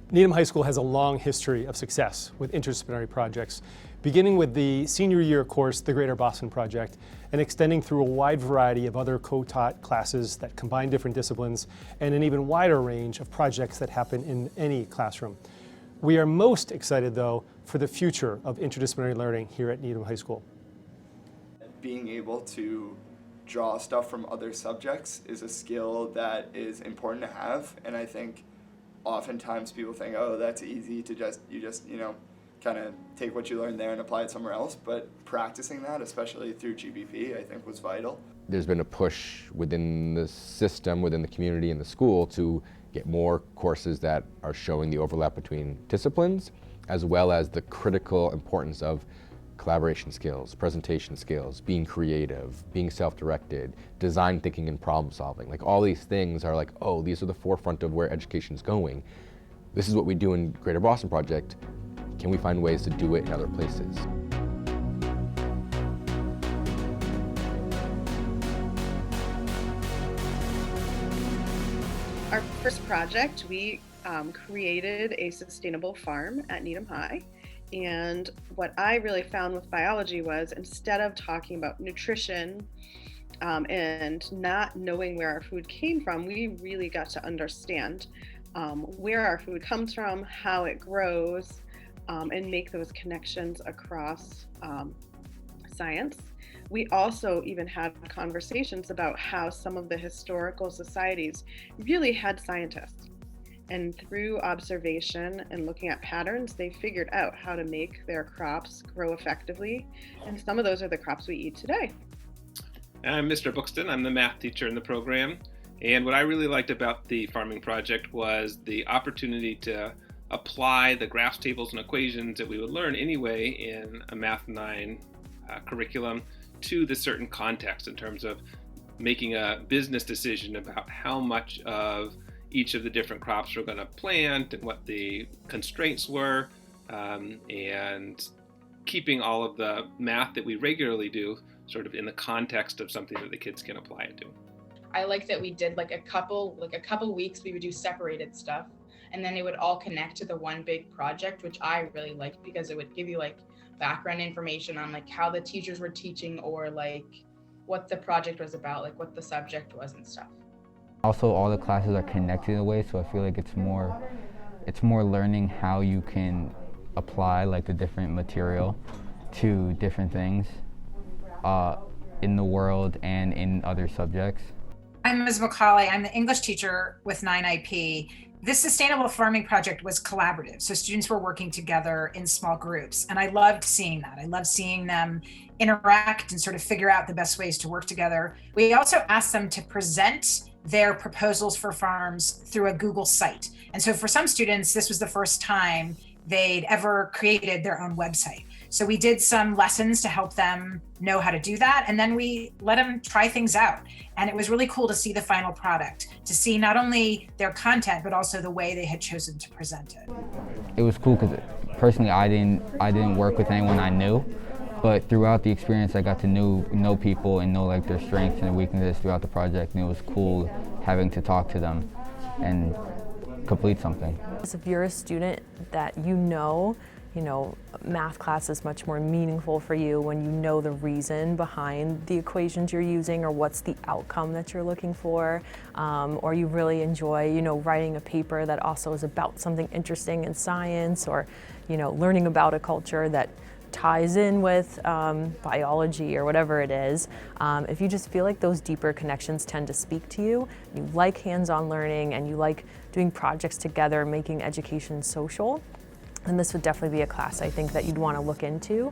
Needham High School has a long history of success with interdisciplinary projects, beginning with the senior year course, the Greater Boston Project, and extending through a wide variety of other co-taught classes that combine different disciplines, and an even wider range of projects that happen in any classroom. We are most excited, though, for the future of interdisciplinary learning here at Needham High School. Being able to draw stuff from other subjects is a skill that is important to have, and I think oftentimes people think, oh, that's easy to just kind of take what you learned there and apply it somewhere else, but practicing that, especially through GBP, I think was vital. There's been a push within the system, within the community and the school to get more courses that are showing the overlap between disciplines, as well as the critical importance of collaboration skills, presentation skills, being creative, being self-directed, design thinking and problem solving. Like all these things are like, oh, these are the forefront of where education is going. This is what we do in Greater Boston Project. Can we find ways to do it in other places? Our first project, we created a sustainable farm at Needham High. And what I really found with biology was, instead of talking about nutrition and not knowing where our food came from, we really got to understand where our food comes from, how it grows, and make those connections across science. We also even had conversations about how some of the historical societies really had scientists. And through observation and looking at patterns, they figured out how to make their crops grow effectively. And some of those are the crops we eat today. I'm Mr. Buxton. I'm the math teacher in the program. And what I really liked about the farming project was the opportunity to apply the graphs, tables, and equations that we would learn anyway in a Math 9 curriculum to the certain context in terms of making a business decision about how much of each of the different crops we're going to plant and what the constraints were, and keeping all of the math that we regularly do sort of in the context of something that the kids can apply it to. I like that we did like a couple weeks we would do separated stuff, and then it would all connect to the one big project, which I really liked because it would give you like background information on like how the teachers were teaching or like what the project was about, like what the subject was and stuff. Also, all the classes are connected in a way, so I feel like it's more learning how you can apply like the different material to different things in the world and in other subjects. I'm Ms. McCauley. I'm the English teacher with 9IP. This sustainable farming project was collaborative, so students were working together in small groups, and I loved seeing that. I loved seeing them interact and sort of figure out the best ways to work together. We also asked them to present their proposals for farms through a Google site. And so for some students, this was the first time they'd ever created their own website. So we did some lessons to help them know how to do that. And then we let them try things out. And it was really cool to see the final product, to see not only their content, but also the way they had chosen to present it. It was cool because personally, I didn't work with anyone I knew. But throughout the experience, I got to know people and know like their strengths and weaknesses throughout the project, and it was cool having to talk to them and complete something. If you're a student that you know, math class is much more meaningful for you when you know the reason behind the equations you're using or what's the outcome that you're looking for, or you really enjoy, writing a paper that also is about something interesting in science, or, learning about a culture that ties in with biology or whatever it is. If you just feel like those deeper connections tend to speak to you, you like hands-on learning and you like doing projects together, making education social, then this would definitely be a class I think that you'd want to look into.